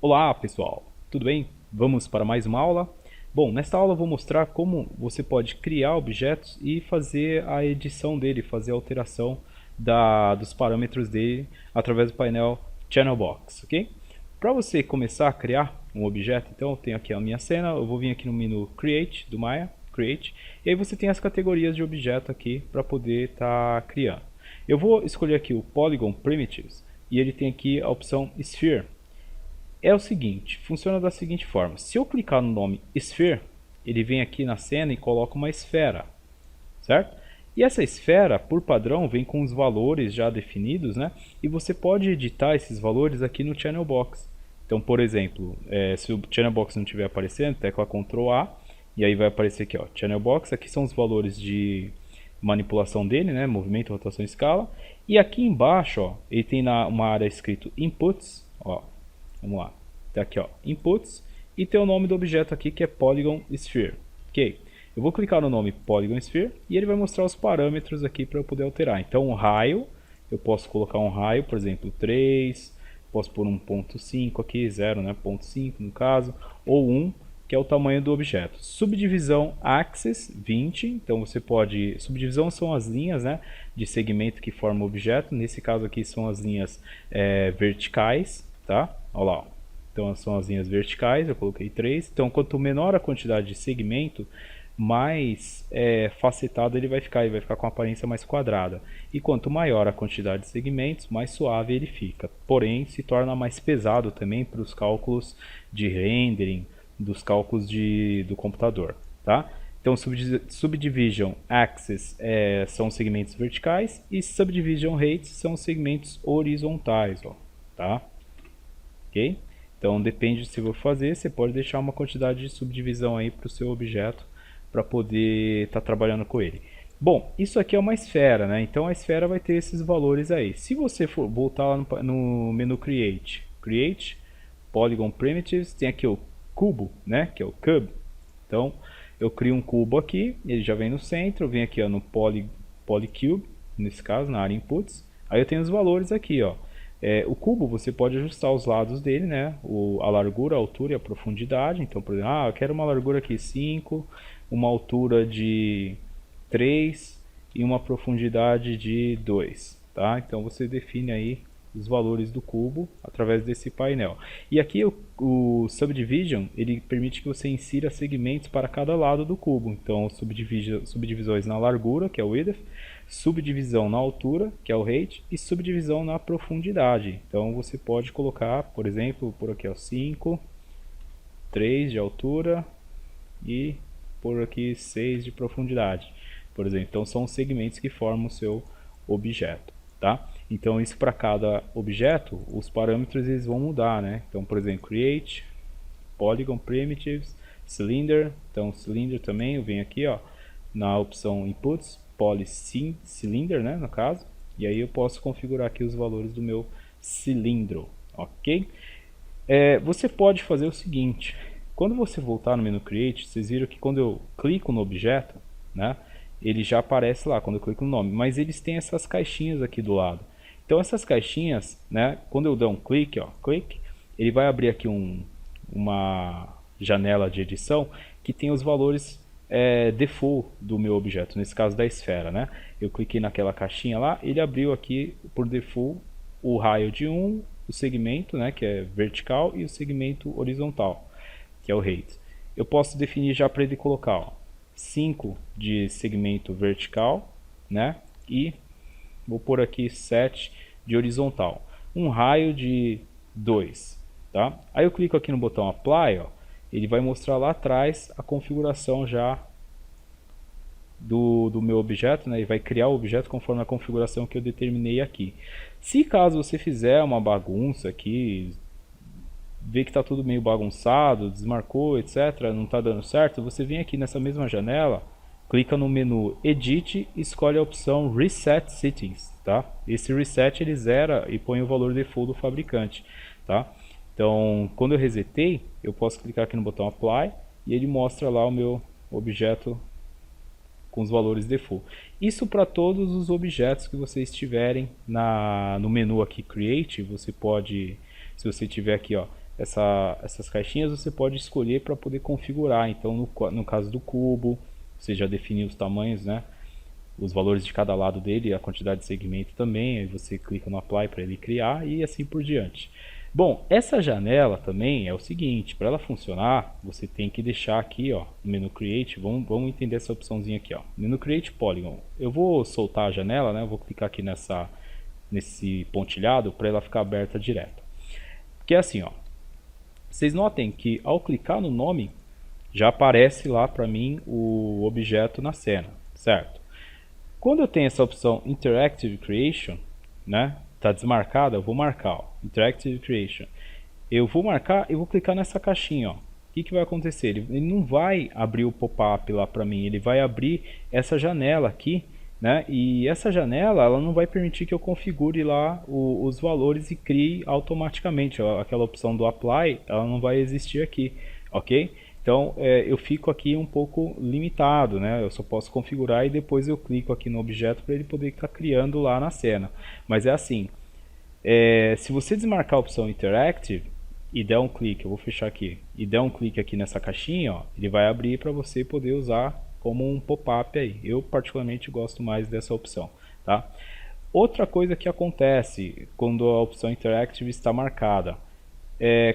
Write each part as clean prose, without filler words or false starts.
Olá pessoal, tudo bem? Vamos para mais uma aula? Bom, nesta aula eu vou mostrar como você pode criar objetos e fazer a edição dele, fazer a alteração dos parâmetros dele através do painel Channelbox, ok? Para você começar a criar um objeto, então eu tenho aqui a minha cena, eu vou vir aqui no menu Create do Maya, Create, e aí você tem as categorias de objeto aqui para poder estar criando. Eu vou escolher aqui o Polygon Primitives e ele tem aqui a opção Sphere. É o seguinte, funciona da seguinte forma: se eu clicar no nome Sphere, ele vem aqui na cena e coloca uma esfera, certo? E essa esfera, por padrão, vem com os valores já definidos, né? E você pode editar esses valores aqui no Channel Box. Então, por exemplo, se o Channel Box não estiver aparecendo, tecla Ctrl A, e aí vai aparecer aqui, ó, Channel Box. Aqui são os valores de manipulação dele, né? Movimento, rotação, escala. E aqui embaixo, ó, ele tem uma área escrito Inputs, ó. Vamos lá. Tá aqui, ó, Inputs, e tem o nome do objeto aqui que é Polygon Sphere. Ok. Eu vou clicar no nome Polygon Sphere e ele vai mostrar os parâmetros aqui para eu poder alterar. Então, o raio, eu posso colocar um raio, por exemplo, 3, posso pôr 1.5 aqui, 0, né, 0.5 no caso, ou 1, que é o tamanho do objeto. Subdivisão Axis 20, então você pode... Subdivisão são as linhas, né, de segmento que formam o objeto. Nesse caso aqui são as linhas verticais, tá? Olha lá. Então são as linhas verticais, eu coloquei 3. Então quanto menor a quantidade de segmento, mais facetado ele vai ficar com uma aparência mais quadrada. E quanto maior a quantidade de segmentos, mais suave ele fica. Porém, se torna mais pesado também para os cálculos de rendering, dos cálculos do computador, tá? Então, Subdivision Axis são segmentos verticais e Subdivision Rates são segmentos horizontais, ó, tá? Ok? Então, depende se for fazer, você pode deixar uma quantidade de subdivisão aí para o seu objeto para poder estar trabalhando com ele. Bom, isso aqui é uma esfera, né? Então a esfera vai ter esses valores aí. Se você for voltar lá no menu Create, Polygon Primitives, tem aqui o cubo, né? Que é o Cube. Então eu crio um cubo aqui, ele já vem no centro, eu venho aqui ó, no Polycube, nesse caso, na área Inputs. Aí eu tenho os valores aqui, ó. O cubo você pode ajustar os lados dele, né? A largura, a altura e a profundidade. Então, por exemplo, eu quero uma largura aqui 5, uma altura de 3 e uma profundidade de 2, tá? Então você define aí os valores do cubo através desse painel. E aqui o Subdivision, ele permite que você insira segmentos para cada lado do cubo. Então subdivisões na largura, que é o width, subdivisão na altura, que é o height, e subdivisão na profundidade. Então você pode colocar, por exemplo, por aqui ó, 5, 3 de altura e por aqui 6 de profundidade, por exemplo. Então são os segmentos que formam o seu objeto, tá? Então isso para cada objeto, os parâmetros eles vão mudar, né? Então, por exemplo, Create, Polygon Primitives, Cylinder. Então Cylinder também, eu venho aqui ó, na opção Inputs, Poly Cylinder, né, no caso. E aí eu posso configurar aqui os valores do meu cilindro, ok? Você pode fazer o seguinte: quando você voltar no menu Create, vocês viram que quando eu clico no objeto, né, ele já aparece lá quando eu clico no nome, mas eles têm essas caixinhas aqui do lado. Então essas caixinhas, né, quando eu der um clique, ó, clique, ele vai abrir aqui uma janela de edição que tem os valores default do meu objeto, nesse caso da esfera, né? Eu cliquei naquela caixinha lá, ele abriu aqui por default o raio de 1, o segmento, né, que é vertical, e o segmento horizontal, que é o height. Eu posso definir já para ele colocar ó, 5 de segmento vertical, né, e vou pôr aqui 7 de horizontal, um raio de 2, tá? Aí eu clico aqui no botão Apply, ó, ele vai mostrar lá atrás a configuração já do meu objeto, né? Ele vai criar o objeto conforme a configuração que eu determinei aqui. Se caso você fizer uma bagunça aqui, vê que está tudo meio bagunçado, desmarcou, etc., não está dando certo, você vem aqui nessa mesma janela, clica no menu Edit e escolhe a opção Reset Settings, tá? Esse Reset ele zera e põe o valor default do fabricante, tá? Então, quando eu resetei, eu posso clicar aqui no botão Apply e ele mostra lá o meu objeto com os valores default. Isso para todos os objetos que vocês tiverem no menu aqui Create, você pode, se você tiver aqui ó, essas caixinhas você pode escolher para poder configurar. Então no caso do cubo, você já definiu os tamanhos, né? Os valores de cada lado dele, a quantidade de segmento também, aí você clica no Apply para ele criar e assim por diante. Bom, essa janela também é o seguinte, para ela funcionar, você tem que deixar aqui, ó, no menu Create, vamos entender essa opçãozinha aqui, ó, menu Create Polygon. Eu vou soltar a janela, né, eu vou clicar aqui nesse pontilhado para ela ficar aberta direto. Que é assim, ó, vocês notem que ao clicar no nome, já aparece lá para mim o objeto na cena, certo? Quando eu tenho essa opção Interactive Creation, né, tá desmarcada, eu vou marcar, ó, Interactive Creation. Eu vou marcar e vou clicar nessa caixinha, ó. O que vai acontecer? Ele não vai abrir o pop-up lá para mim, ele vai abrir essa janela aqui, né? E essa janela, ela não vai permitir que eu configure lá os valores e crie automaticamente. Ó, aquela opção do Apply, ela não vai existir aqui, ok? Então eu fico aqui um pouco limitado, né? Eu só posso configurar e depois eu clico aqui no objeto para ele poder estar criando lá na cena. Mas é assim, se você desmarcar a opção Interactive e der um clique, eu vou fechar aqui, e der um clique aqui nessa caixinha, ó, ele vai abrir para você poder usar como um pop-up aí. Eu particularmente gosto mais dessa opção, tá? Outra coisa que acontece quando a opção Interactive está marcada,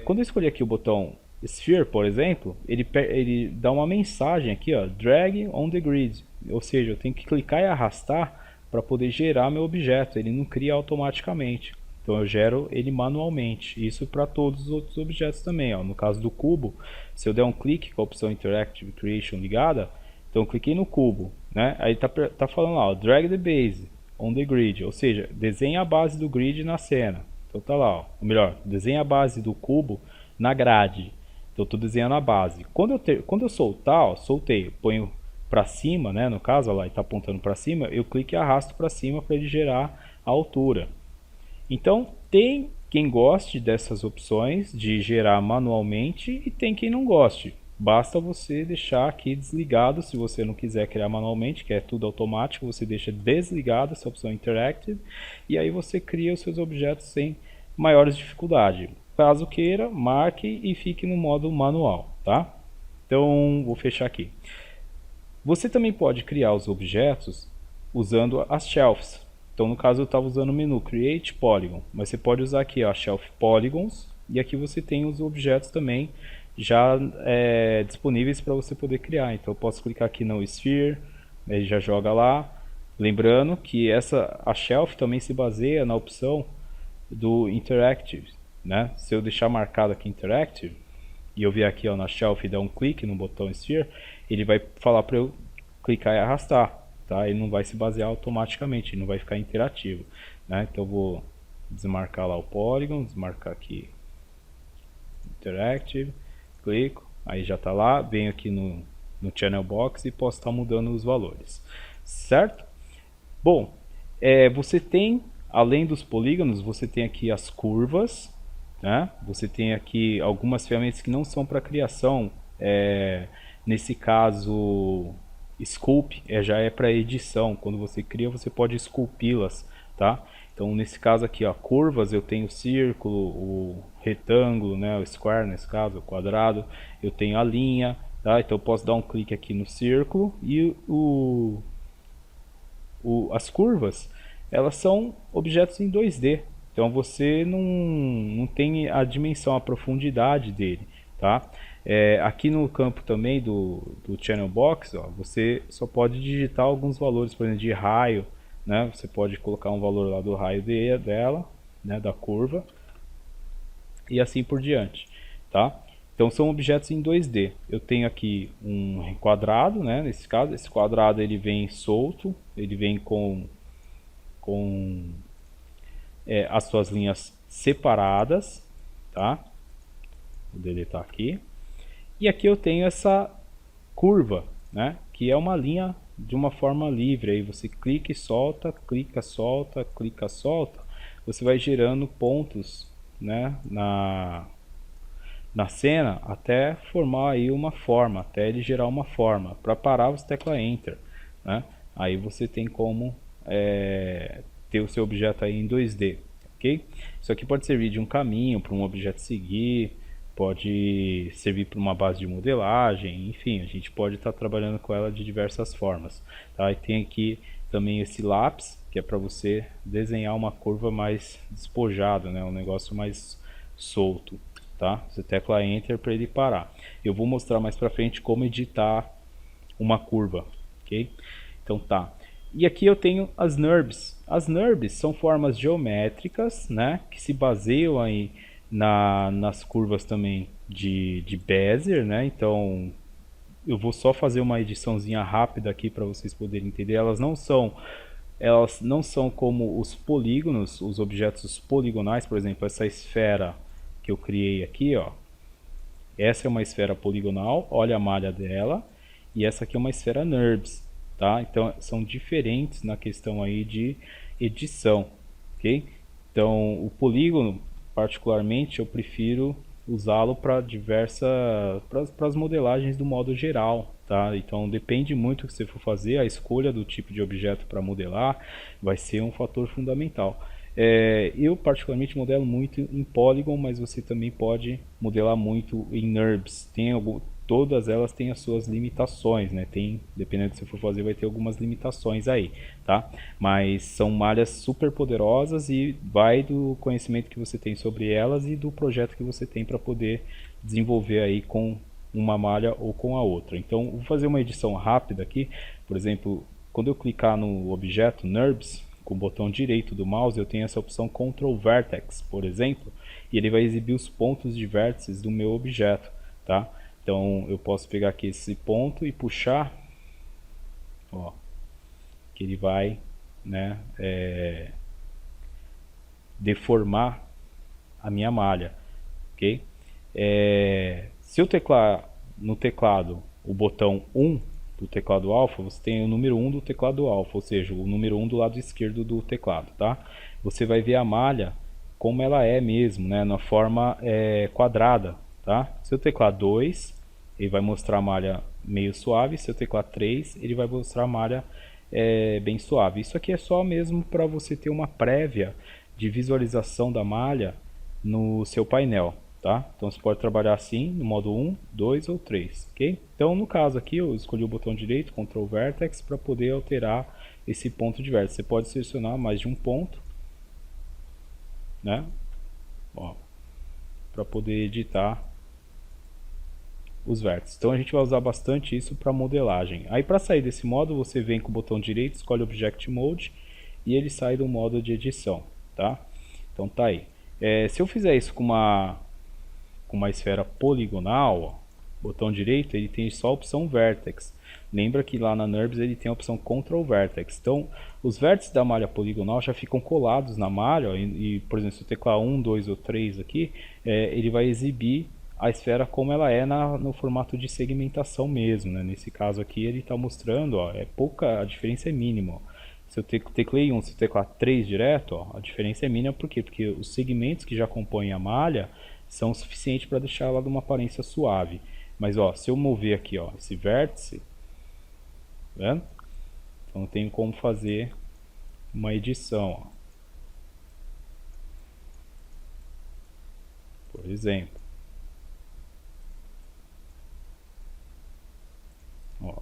quando eu escolher aqui o botão Sphere, por exemplo, ele dá uma mensagem aqui, ó, drag on the grid, ou seja, eu tenho que clicar e arrastar para poder gerar meu objeto, ele não cria automaticamente, então eu gero ele manualmente, isso para todos os outros objetos também, ó. No caso do cubo, se eu der um clique com a opção Interactive Creation ligada, então eu cliquei no cubo, né? Aí tá falando lá, ó, drag the base on the grid, ou seja, desenha a base do grid na cena, então tá lá, ó, ou melhor, desenha a base do cubo na grade. Então eu estou desenhando a base. Quando eu soltar, ó, soltei, ponho para cima, né, no caso, ó lá, ele está apontando para cima, eu clico e arrasto para cima para ele gerar a altura. Então tem quem goste dessas opções de gerar manualmente e tem quem não goste. Basta você deixar aqui desligado, se você não quiser criar manualmente, que é tudo automático, você deixa desligado essa opção Interactive e aí você cria os seus objetos sem maiores dificuldades. Caso queira, marque e fique no modo manual, tá? Então, vou fechar aqui. Você também pode criar os objetos usando as shelves. Então, no caso, eu estava usando o menu Create Polygon, mas você pode usar aqui a Shelf Polygons e aqui você tem os objetos também já disponíveis para você poder criar. Então, eu posso clicar aqui no Sphere, ele já joga lá. Lembrando que a Shelf também se baseia na opção do Interactive, né? Se eu deixar marcado aqui Interactive e eu vier aqui, ó, na Shelf e dar um clique no botão Sphere, ele vai falar para eu clicar e arrastar, tá? Ele não vai se basear automaticamente, ele não vai ficar interativo, né? Então eu vou desmarcar lá o Polygon, desmarcar aqui Interactive, clico, aí já está lá, venho aqui no Channel Box e posso estar mudando os valores, certo? Bom, você tem, além dos polígonos, você tem aqui as curvas, né? Você tem aqui algumas ferramentas que não são para criação, nesse caso Sculpt já é para edição, quando você cria você pode esculpi-las, tá? Então nesse caso aqui, ó, curvas, eu tenho o círculo, o retângulo, né, o square nesse caso, o quadrado, eu tenho a linha, tá? Então eu posso dar um clique aqui no círculo e as curvas, elas são objetos em 2D, então você não tem a dimensão, a profundidade dele, tá? Aqui no campo também do Channel Box, ó, você só pode digitar alguns valores, por exemplo, de raio, né? Você pode colocar um valor lá do raio dela, né, da curva, e assim por diante, tá? Então são objetos em 2D. Eu tenho aqui um quadrado, né? Nesse caso, esse quadrado ele vem solto, ele vem com as suas linhas separadas, tá? Vou deletar aqui. E aqui eu tenho essa curva, né? Que é uma linha de uma forma livre. Aí você clica e solta, clica, solta, clica, solta. Você vai gerando pontos, né? Na cena até formar aí uma forma, até ele gerar uma forma. Para parar você tecla Enter, né? Aí você tem como ter o seu objeto aí em 2D, ok? Isso aqui pode servir de um caminho para um objeto seguir, pode servir para uma base de modelagem, enfim, a gente pode estar trabalhando com ela de diversas formas, tá? E tem aqui também esse lápis, que é para você desenhar uma curva mais despojada, né? Um negócio mais solto, tá? Você tecla Enter para ele parar. Eu vou mostrar mais para frente como editar uma curva, ok? Então tá. E aqui eu tenho as NURBS. As NURBS são formas geométricas, né, que se baseiam aí nas curvas também de Bezier, né? Então eu vou só fazer uma ediçãozinha rápida aqui para vocês poderem entender. Elas não são como os polígonos, os objetos poligonais, por exemplo, essa esfera que eu criei aqui, ó. Essa é uma esfera poligonal, olha a malha dela, e essa aqui é uma esfera NURBS, tá? Então são diferentes na questão aí de edição, ok? Então o polígono, particularmente, eu prefiro usá-lo para para as modelagens do modo geral, tá? Então depende muito do que você for fazer, a escolha do tipo de objeto para modelar vai ser um fator fundamental. Eu particularmente modelo muito em Polygon, mas você também pode modelar muito em NURBS. Todas elas têm as suas limitações, né? Dependendo do que você for fazer, vai ter algumas limitações aí, tá? Mas são malhas super poderosas e vai do conhecimento que você tem sobre elas e do projeto que você tem para poder desenvolver aí com uma malha ou com a outra. Então, vou fazer uma edição rápida aqui. Por exemplo, quando eu clicar no objeto NURBS, com o botão direito do mouse, eu tenho essa opção Ctrl Vertex, por exemplo, e ele vai exibir os pontos de vértices do meu objeto, tá? Então eu posso pegar aqui esse ponto e puxar, ó, que ele vai, né, deformar a minha malha, ok? Se eu teclar no teclado o botão 1 do teclado alfa, você tem o número 1 do teclado alfa, ou seja, o número 1 do lado esquerdo do teclado, tá? Você vai ver a malha como ela é mesmo, né, na forma quadrada, tá? Se eu teclar 2, ele vai mostrar a malha meio suave. Se eu teclar 3, ele vai mostrar a malha bem suave. Isso aqui é só mesmo para você ter uma prévia de visualização da malha no seu painel, tá? Então você pode trabalhar assim, no modo 1, 2 ou 3, ok? Então no caso aqui eu escolhi o botão direito, Ctrl Vertex, para poder alterar esse ponto de vértice. Você pode selecionar mais de um ponto, né? Para poder editar os vértices. Então a gente vai usar bastante isso para modelagem. Aí para sair desse modo, você vem com o botão direito, escolhe Object Mode e ele sai do modo de edição, tá? Então tá aí. Se eu fizer isso com uma esfera poligonal, ó, botão direito, ele tem só a opção Vertex. Lembra que lá na NURBS ele tem a opção Ctrl Vertex. Então os vértices da malha poligonal já ficam colados na malha, ó, por exemplo, se eu teclar 1, 2 ou 3 aqui, ele vai exibir a esfera como ela é no formato de segmentação mesmo, né? Nesse caso aqui ele está mostrando, ó, a diferença é mínima. Ó. Se eu teclei 1, se eu teclar 3 direto, ó, a diferença é mínima. Por quê? Porque os segmentos que já compõem a malha são suficientes para deixar ela de uma aparência suave. Mas ó, se eu mover aqui, ó, esse vértice, tá vendo? Então tem como fazer uma edição, ó. Por exemplo, ó,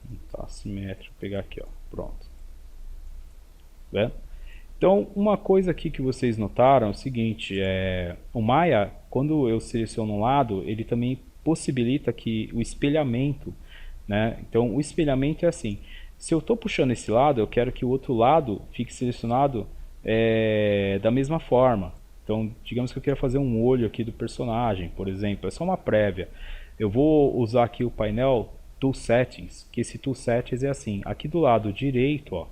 não tá simétrico, vou pegar aqui, ó, pronto, tá vendo? Então, uma coisa aqui que vocês notaram é o seguinte, o Maya, quando eu seleciono um lado, ele também possibilita que o espelhamento, né? Então, o espelhamento é assim, se eu estou puxando esse lado, eu quero que o outro lado fique selecionado da mesma forma. Então, digamos que eu quero fazer um olho aqui do personagem, por exemplo, é só uma prévia. Eu vou usar aqui o painel Tool Settings, que esse Tool Settings é assim, aqui do lado direito, ó,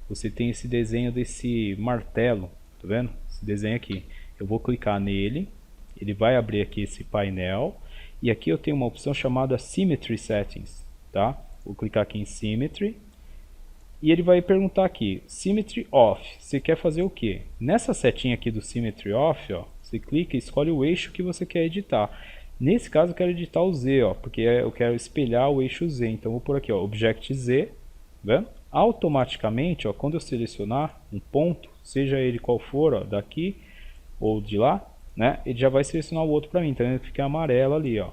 você tem esse desenho desse martelo, tá vendo? Esse desenho aqui. Eu vou clicar nele, ele vai abrir aqui esse painel, e aqui eu tenho uma opção chamada Symmetry Settings, tá? Vou clicar aqui em Symmetry, e ele vai perguntar aqui, Symmetry Off, você quer fazer o que? Nessa setinha aqui do Symmetry Off, ó, você clica e escolhe o eixo que você quer editar. Nesse caso eu quero editar o Z, ó, porque eu quero espelhar o eixo Z, então eu vou por aqui, ó, Object Z, tá vendo? automaticamente, ó, quando eu selecionar um ponto, seja ele qual for, ó, daqui ou de lá, né, ele já vai selecionar o outro para mim, tá vendo? Fica amarelo ali, ó.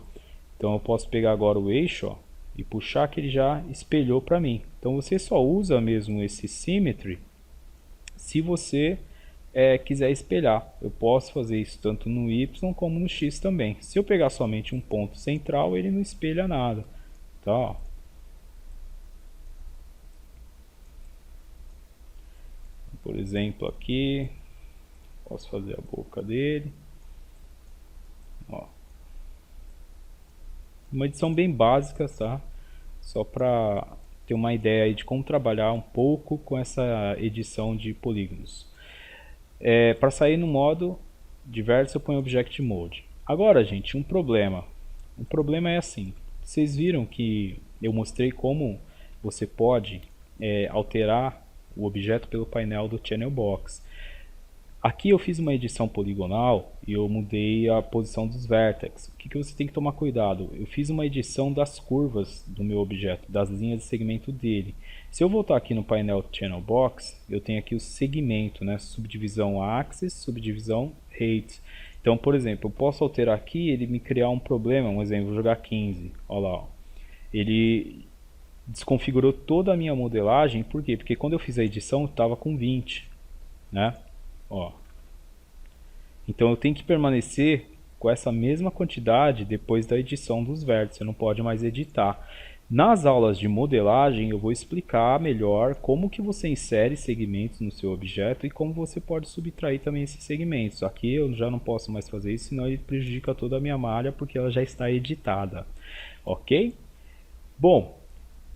Então eu posso pegar agora o eixo, ó, e puxar que ele já espelhou para mim. Então você só usa mesmo esse Symmetry se você quiser espelhar. Eu posso fazer isso tanto no Y como no X também. Se eu pegar somente um ponto central, ele não espelha nada. Tá? Por exemplo, aqui, posso fazer a boca dele. Ó. Uma edição bem básica, tá? Só para ter uma ideia aí de como trabalhar um pouco com essa edição de polígonos. Para sair no modo diverso, eu ponho Object Mode. Agora, gente, um problema. O problema é assim. Vocês viram que eu mostrei como você pode alterar o objeto pelo painel do Channel Box. Aqui eu fiz uma edição poligonal e eu mudei a posição dos vértices. O que você tem que tomar cuidado? Eu fiz uma edição das curvas do meu objeto, das linhas de segmento dele. Se eu voltar aqui no painel Channel Box, eu tenho aqui o segmento, né? Subdivisão Axis, subdivisão Height. Então, por exemplo, eu posso alterar aqui e ele me criar um problema. Um exemplo, vou jogar 15. Olha lá. Ó. Ele desconfigurou toda a minha modelagem. Por quê? Porque quando eu fiz a edição eu estava com 20. Né? Ó. Então eu tenho que permanecer com essa mesma quantidade depois da edição dos vértices, você não pode mais editar. Nas aulas de modelagem eu vou explicar melhor como que você insere segmentos no seu objeto e como você pode subtrair também esses segmentos. Aqui eu já não posso mais fazer isso, senão ele prejudica toda a minha malha porque ela já está editada. Ok? Bom,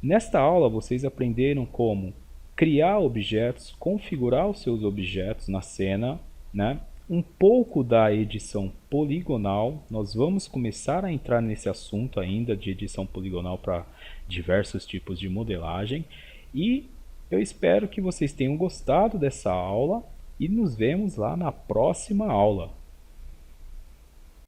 nesta aula vocês aprenderam como criar objetos, configurar os seus objetos na cena, né? Um pouco da edição poligonal. Nós vamos começar a entrar nesse assunto ainda de edição poligonal para diversos tipos de modelagem. E eu espero que vocês tenham gostado dessa aula e nos vemos lá na próxima aula.